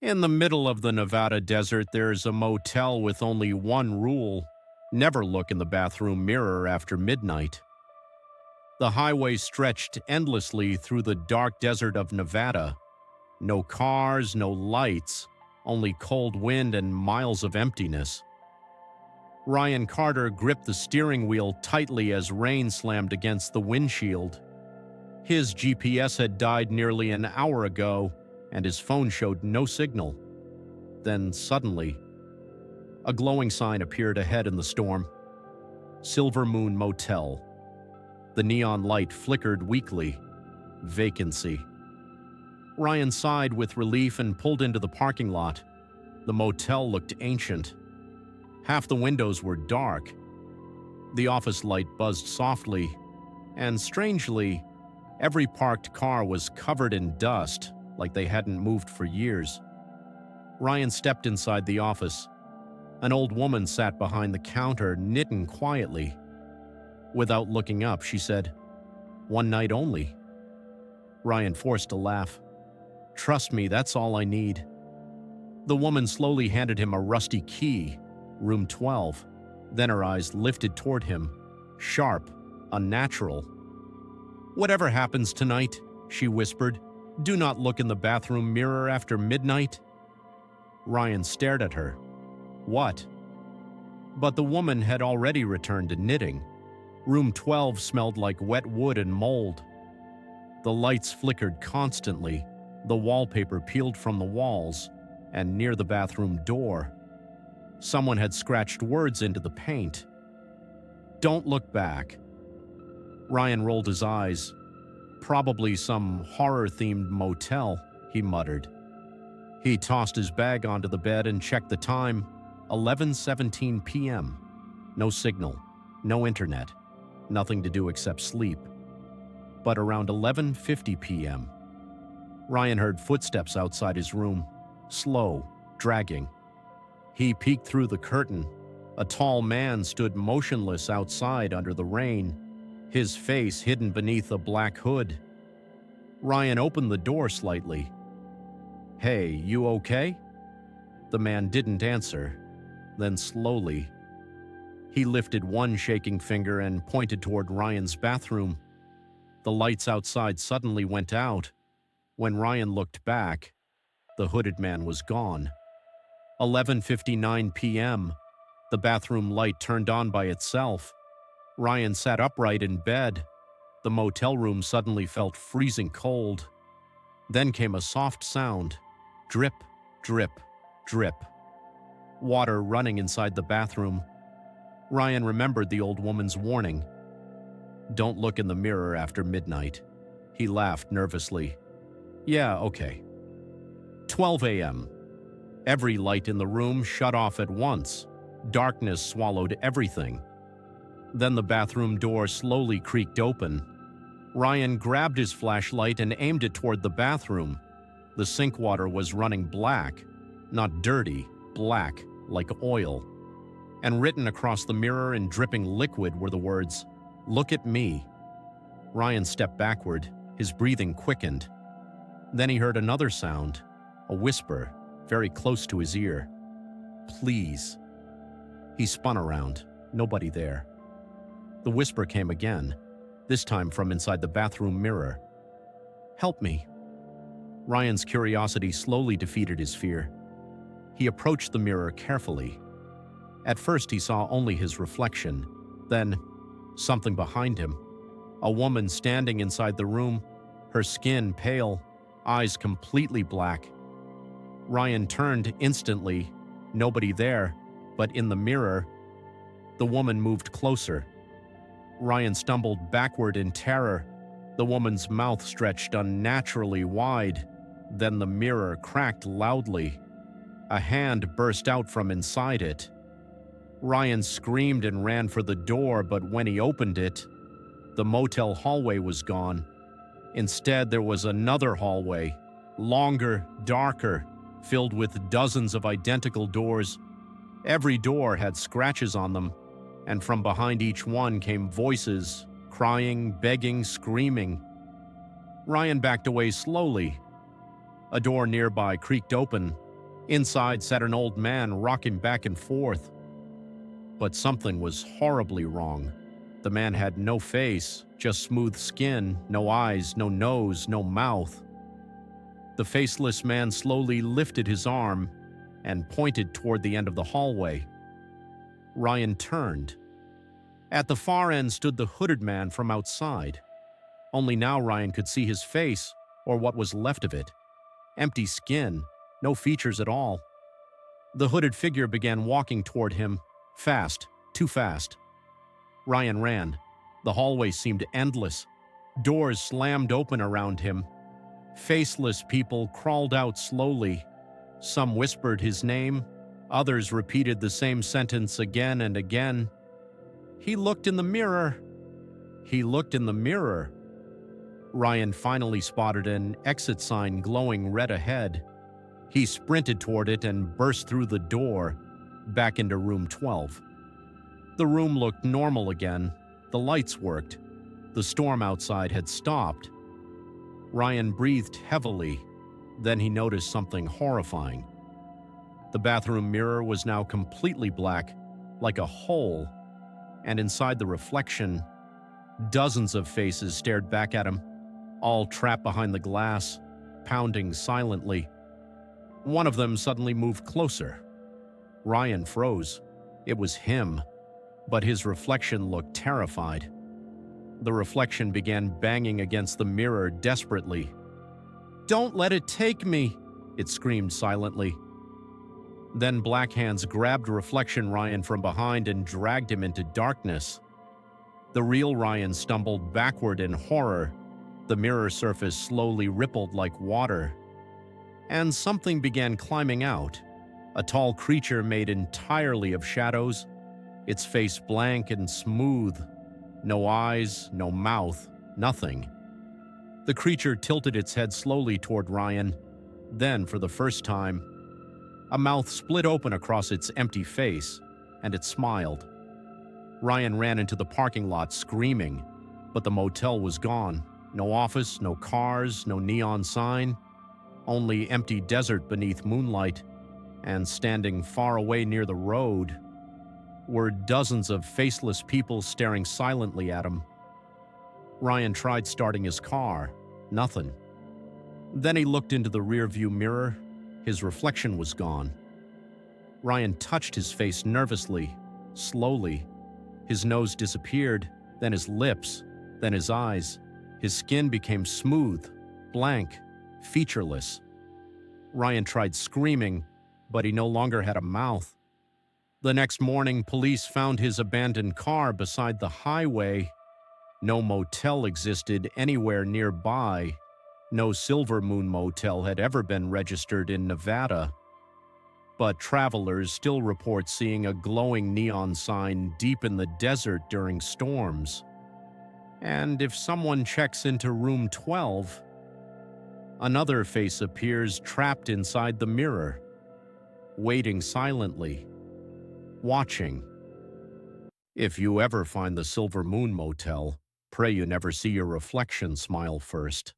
In the middle of the Nevada desert, there's a motel with only one rule: never look in the bathroom mirror after midnight. The highway stretched endlessly through the dark desert of Nevada. No cars, no lights, only cold wind and miles of emptiness. Ryan Carter gripped the steering wheel tightly as rain slammed against the windshield. His GPS had died nearly an hour ago, and his phone showed no signal. Then suddenly, a glowing sign appeared ahead in the storm. Silver Moon Motel. The neon light flickered weakly. Vacancy. Ryan sighed with relief and pulled into the parking lot. The motel looked ancient. Half the windows were dark. The office light buzzed softly, and strangely, every parked car was covered in dust, like they hadn't moved for years. Ryan stepped inside the office. An old woman sat behind the counter, knitting quietly. Without looking up, she said, "One night only." Ryan forced a laugh. "Trust me, that's all I need." The woman slowly handed him a rusty key, room 12. Then her eyes lifted toward him, sharp, unnatural. "Whatever happens tonight," she whispered, "do not look in the bathroom mirror after midnight." Ryan stared at her. What? But the woman had already returned to knitting. Room 12 smelled like wet wood and mold. The lights flickered constantly, the wallpaper peeled from the walls, and near the bathroom door, someone had scratched words into the paint. "Don't look back." Ryan rolled his eyes. "Probably some horror-themed motel," he muttered. He tossed his bag onto the bed and checked the time. 11:17 p.m. No signal, no internet, nothing to do except sleep. But around 11:50 p.m., Ryan heard footsteps outside his room, slow, dragging. He peeked through the curtain. A tall man stood motionless outside under the rain, his face hidden beneath a black hood. Ryan opened the door slightly. "Hey, you okay?" The man didn't answer. Then slowly, he lifted one shaking finger and pointed toward Ryan's bathroom. The lights outside suddenly went out. When Ryan looked back, the hooded man was gone. 11:59 p.m. The bathroom light turned on by itself. Ryan sat upright in bed. The motel room suddenly felt freezing cold. Then came a soft sound. Drip, drip, drip. Water running inside the bathroom. Ryan remembered the old woman's warning. "Don't look in the mirror after midnight." He laughed nervously. "Yeah, okay." 12 a.m. Every light in the room shut off at once. Darkness swallowed everything. Then the bathroom door slowly creaked open. Ryan grabbed his flashlight and aimed it toward the bathroom. The sink water was running black, not dirty, black, like oil. And written across the mirror in dripping liquid were the words, "Look at me." Ryan stepped backward, his breathing quickened. Then he heard another sound, a whisper, very close to his ear. "Please." He spun around, nobody there. The whisper came again, this time from inside the bathroom mirror. "Help me." Ryan's curiosity slowly defeated his fear. He approached the mirror carefully. At first he saw only his reflection, then something behind him. A woman standing inside the room, her skin pale, eyes completely black. Ryan turned instantly, nobody there, but in the mirror, the woman moved closer. Ryan stumbled backward in terror. The woman's mouth stretched unnaturally wide. Then the mirror cracked loudly. A hand burst out from inside it. Ryan screamed and ran for the door, but when he opened it, the motel hallway was gone. Instead, there was another hallway, longer, darker, filled with dozens of identical doors. Every door had scratches on them, and from behind each one came voices, crying, begging, screaming. Ryan backed away slowly. A door nearby creaked open. Inside sat an old man rocking back and forth. But something was horribly wrong. The man had no face, just smooth skin, no eyes, no nose, no mouth. The faceless man slowly lifted his arm and pointed toward the end of the hallway. Ryan turned. At the far end stood the hooded man from outside. Only now Ryan could see his face, or what was left of it. Empty skin, no features at all. The hooded figure began walking toward him, fast, too fast. Ryan ran. The hallway seemed endless. Doors slammed open around him. Faceless people crawled out slowly. Some whispered his name. Others repeated the same sentence again and again. He looked in the mirror. He looked in the mirror. Ryan finally spotted an exit sign glowing red ahead. He sprinted toward it and burst through the door, back into room 12. The room looked normal again. The lights worked. The storm outside had stopped. Ryan breathed heavily. Then he noticed something horrifying. The bathroom mirror was now completely black, like a hole, and inside the reflection, dozens of faces stared back at him, all trapped behind the glass, pounding silently. One of them suddenly moved closer. Ryan froze. It was him, but his reflection looked terrified. The reflection began banging against the mirror desperately. "Don't let it take me," it screamed silently. Then black hands grabbed Reflection Ryan from behind and dragged him into darkness. The real Ryan stumbled backward in horror. The mirror surface slowly rippled like water. And something began climbing out. A tall creature made entirely of shadows, its face blank and smooth. No eyes, no mouth, nothing. The creature tilted its head slowly toward Ryan. Then, for the first time, a mouth split open across its empty face, and it smiled. Ryan ran into the parking lot screaming, but the motel was gone. No office, no cars, no neon sign. Only empty desert beneath moonlight, and standing far away near the road were dozens of faceless people staring silently at him. Ryan tried starting his car. Nothing. Then he looked into the rearview mirror. His reflection was gone. Ryan touched his face nervously, slowly. His nose disappeared, then his lips, then his eyes. His skin became smooth, blank, featureless. Ryan tried screaming, but he no longer had a mouth. The next morning, police found his abandoned car beside the highway. No motel existed anywhere nearby. No Silver Moon Motel had ever been registered in Nevada. But travelers still report seeing a glowing neon sign deep in the desert during storms. And if someone checks into room 12, another face appears trapped inside the mirror, waiting silently, watching. If you ever find the Silver Moon Motel, pray you never see your reflection smile first.